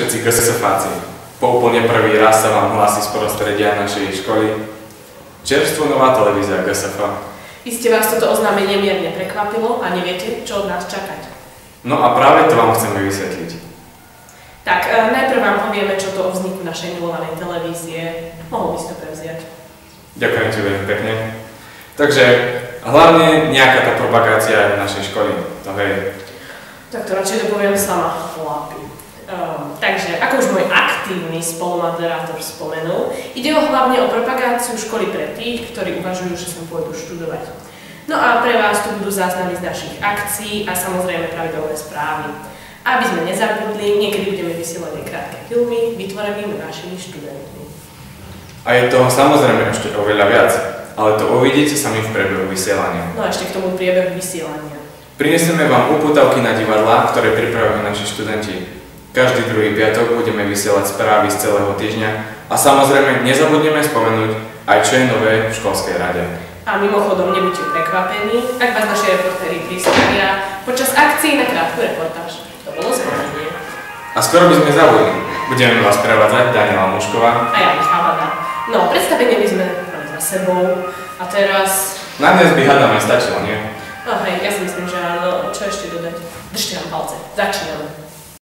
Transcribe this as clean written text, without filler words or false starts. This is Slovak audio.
všetci GSFáci. Po úplne prvý raz sa vám hlási z prostredia našej školy čerstvo nová televízia GSF. Iste vás toto oznámenie mierne prekvapilo a neviete, čo od nás čakať. No a práve to vám chceme vysvetliť. Tak, najprv vám povieme, čo to o vzniku našej milovanej televízie. Mohol by si to prevziať. Ďakujem ti veľmi pekne. Takže hlavne nejaká tá propagácia našej školy. To hej. Tak to radšej dopoviem sama, chlapi. Takže, ako už môj aktívny spolumoderátor spomenul, ide hlavne o propagáciu školy pre tých, ktorí uvažujú, že sem pôjdu študovať. No a pre vás tu budú záznamy z našich akcií a samozrejme pravidelné správy. Aby sme nezabudli, niekedy budeme vysielať aj krátke filmy, vytvorenými našimi študentmi. A je toho samozrejme ešte oveľa viac, ale to uvidíte sami v priebehu vysielania. No a ešte k tomu priebehu vysielania. Prinesieme vám uputavky na divadlá, ktoré pripravujú naši študenti. Každý druhý piatok budeme vysielať správy z celého týždňa a samozrejme nezabudneme spomenúť aj čo je nové v školskej rade. A mimochodom nebuďte prekvapení, ak vás naši reportéri pristavia počas akcií na krátku reportáž. To bolo zvolenie. A skoro by sme zabudli. Budeme vás prevádzať Daniela Mušková a ja Michalada. No, predstavenie by sme mali za sebou a teraz... Na dnes by hádam aj stačilo, nie? No hej, ja si myslím, že áno. Čo ešte dodať? Držte nám palce. Začíname.